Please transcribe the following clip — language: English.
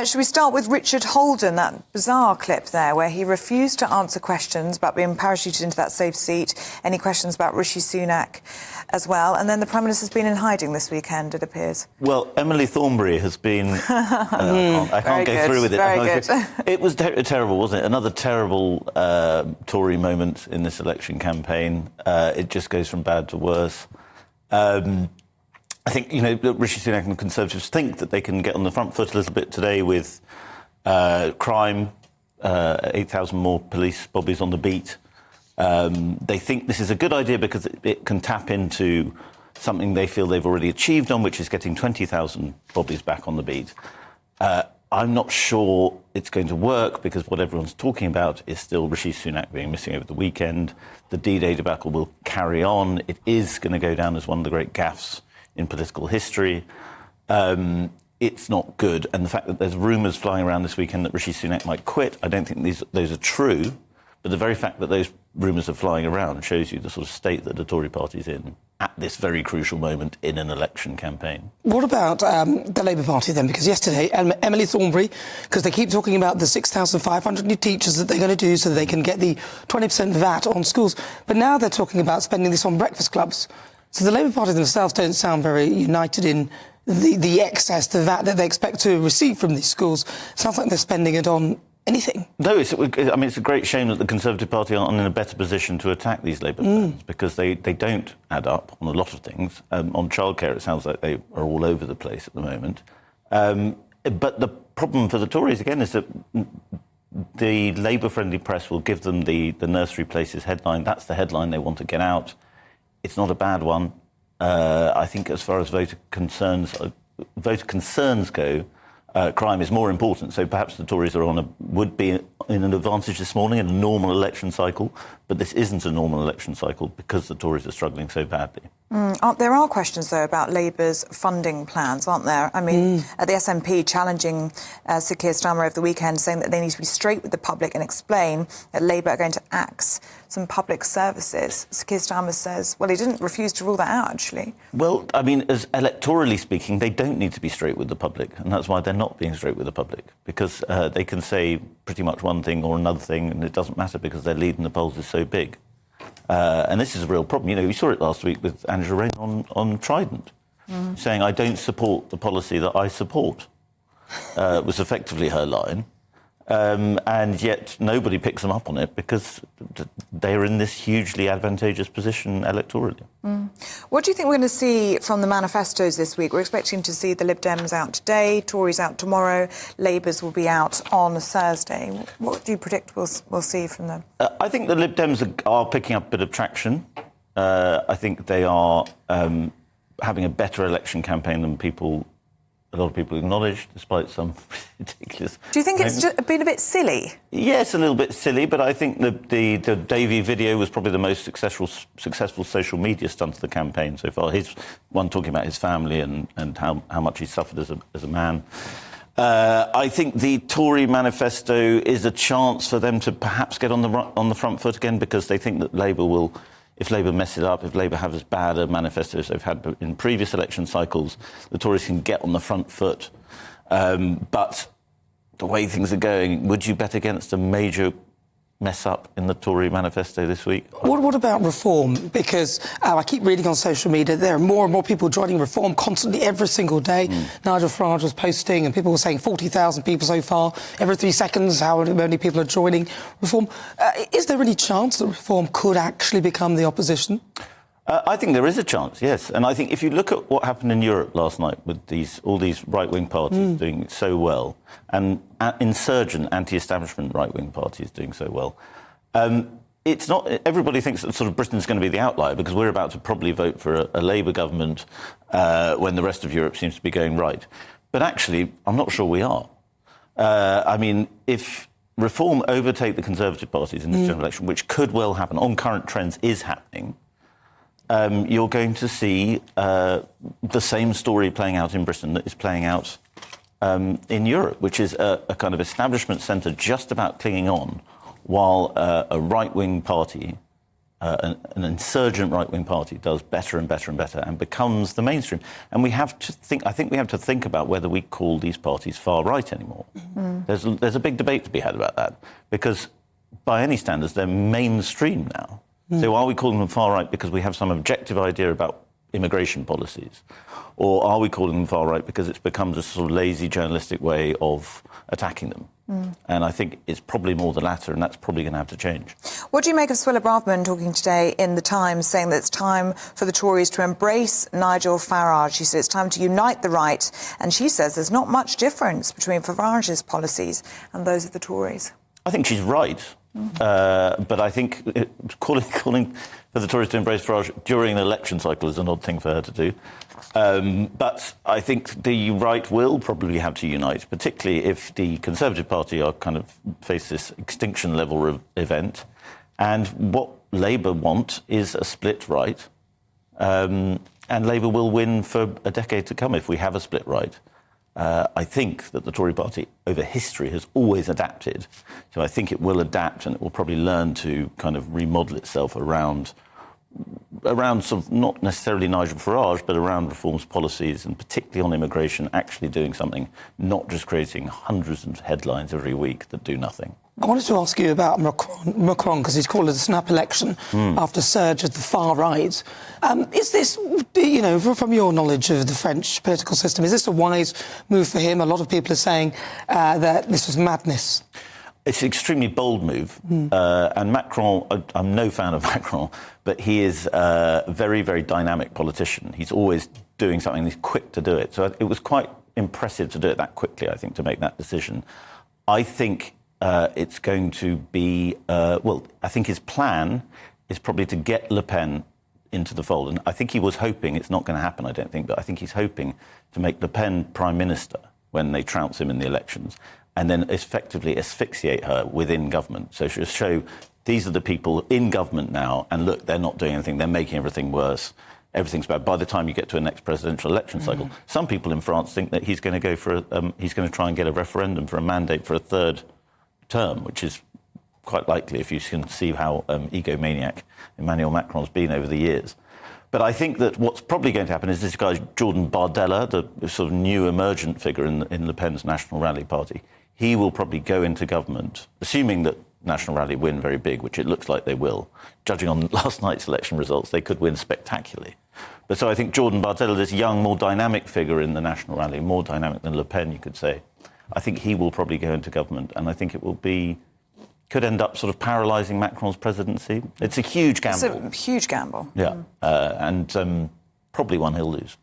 Should we start with Richard Holden, that bizarre clip there where he refused to answer questions about being parachuted into that safe seat, any questions about Rishi Sunak as well, and then the Prime Minister's been in hiding this weekend, it appears. Well, Emily Thornberry has been... I can't go through with it. Very good. It was terrible, wasn't it? Another terrible Tory moment in this election campaign. It just goes from bad to worse. I think, Rishi Sunak and the Conservatives think that they can get on the front foot a little bit today with crime, 8,000 more police bobbies on the beat. They think this is a good idea because it can tap into something they feel they've already achieved on, which is getting 20,000 bobbies back on the beat. I'm not sure it's going to work because what everyone's talking about is still Rishi Sunak being missing over the weekend. The D-Day debacle will carry on. It is going to go down as one of the great gaffes in political history. It's not good. And the fact that there's rumours flying around this weekend that Rishi Sunak might quit, I don't think those are true. But the very fact that those rumours are flying around shows you the sort of state that the Tory party's in at this very crucial moment in an election campaign. What about the Labour Party then? Because yesterday, Emily Thornberry, because they keep talking about the 6,500 new teachers that they're going to do so that they can get the 20% VAT on schools. But now they're talking about spending this on breakfast clubs. So the Labour Party themselves don't sound very united in the excess, the VAT that they expect to receive from these schools. It sounds like they're spending it on anything. No, it's a great shame that the Conservative Party aren't in a better position to attack these Labour plans because they don't add up on a lot of things. On childcare, it sounds like they are all over the place at the moment. But the problem for the Tories, again, is that the Labour-friendly press will give them the nursery places headline. That's the headline they want to get out. It's not a bad one. I think as far as voter concerns go, crime is more important. So perhaps the Tories would be in an advantage this morning in a normal election cycle, but this isn't a normal election cycle because the Tories are struggling so badly. There are questions, though, about Labour's funding plans, aren't there? I mean, the SNP challenging Sir Keir Starmer over the weekend, saying that they need to be straight with the public and explain that Labour are going to axe some public services. Sir Keir Starmer says, well, he didn't refuse to rule that out, actually. Well, I mean, as electorally speaking, they don't need to be straight with the public, and that's why they're not being straight with the public, because they can say pretty much one thing or another thing, and it doesn't matter because their lead in the polls is so big. And this is a real problem. We saw it last week with Angela Rayner on Trident, saying, I don't support the policy that I support, was effectively her line. And yet nobody picks them up on it because they're in this hugely advantageous position electorally. What do you think we're going to see from the manifestos this week? We're expecting to see the Lib Dems out today, Tories out tomorrow, Labour's will be out on Thursday. What do you predict we'll see from them? I think the Lib Dems are picking up a bit of traction. I think they are having a better election campaign than a lot of people acknowledge, despite some ridiculous... Do you think it's just been a bit silly? Yes, a little bit silly, but I think the Davey video was probably the most successful social media stunt of the campaign so far. His one talking about his family and how much he suffered as a man. I think the Tory manifesto is a chance for them to perhaps get on the front foot again because they think that Labour will... If Labour mess it up, if Labour have as bad a manifesto as they've had in previous election cycles, the Tories can get on the front foot. But the way things are going, would you bet against a major mess up in the Tory manifesto this week? What about reform? Because I keep reading on social media, there are more and more people joining reform constantly every single day. Nigel Farage was posting and people were saying 40,000 people so far. Every 3 seconds, how many people are joining reform. Is there any chance that reform could actually become the opposition? I think there is a chance, yes. And I think if you look at what happened in Europe last night with all these right-wing parties doing so well, and insurgent, anti-establishment right-wing parties doing so well, it's not... Everybody thinks that sort of Britain's going to be the outlier because we're about to probably vote for a Labour government when the rest of Europe seems to be going right. But actually, I'm not sure we are. I mean, if Reform overtake the Conservative parties in this general election, which could well happen, on current trends is happening, you're going to see the same story playing out in Britain that is playing out in Europe, which is a kind of establishment centre just about clinging on, while a right-wing party an insurgent right-wing party does better and better and better and becomes the mainstream. And we have to think, I think we have to think about whether we call these parties far-right anymore. There's a big debate to be had about that, because by any standards, they're mainstream now. So are we calling them far-right because we have some objective idea about immigration policies? Or are we calling them far-right because it's become a sort of lazy journalistic way of attacking them? And I think it's probably more the latter, and that's probably going to have to change. What do you make of Swilla Braverman talking today in The Times, saying that it's time for the Tories to embrace Nigel Farage? She said it's time to unite the right, and she says there's not much difference between Farage's policies and those of the Tories. I think she's right. But I think calling for the Tories to embrace Farage during an election cycle is an odd thing for her to do. But I think the right will probably have to unite, particularly if the Conservative Party are kind of face this extinction level event. And what Labour want is a split right. And Labour will win for a decade to come if we have a split right. I think that the Tory party over history has always adapted. So I think it will adapt, and it will probably learn to kind of remodel itself around sort of not necessarily Nigel Farage, but around reforms policies, and particularly on immigration, actually doing something, not just creating hundreds of headlines every week that do nothing. I wanted to ask you about Macron, because he's called it a snap election after a surge of the far right. Is this, you know, from your knowledge of the French political system, is this a wise move for him? A lot of people are saying that this was madness. It's an extremely bold move. And Macron, I'm no fan of Macron, but he is a very, very dynamic politician. He's always doing something, he's quick to do it. So it was quite impressive to do it that quickly, I think, to make that decision. I think it's going to be, I think his plan is probably to get Le Pen into the fold. And I think he was hoping, it's not going to happen, I don't think, but I think he's hoping to make Le Pen Prime Minister when they trounce him in the elections, and then effectively asphyxiate her within government. So she'll show these are the people in government now, and look, they're not doing anything, they're making everything worse. Everything's bad. By the time you get to a next presidential election cycle, some people in France think that he's going to go for he's going to try and get a referendum for a mandate for a third term, which is quite likely if you can see how egomaniac Emmanuel Macron's been over the years. But I think that what's probably going to happen is this guy, Jordan Bardella, the sort of new emergent figure in Le Pen's National Rally party, he will probably go into government, assuming that National Rally win very big, which it looks like they will. Judging on last night's election results, they could win spectacularly. But so I think Jordan Bardella, this young, more dynamic figure in the National Rally, more dynamic than Le Pen, you could say, I think he will probably go into government, and I think it will be, could end up sort of paralysing Macron's presidency. It's a huge gamble. It's a huge gamble. Yeah, and probably one he'll lose.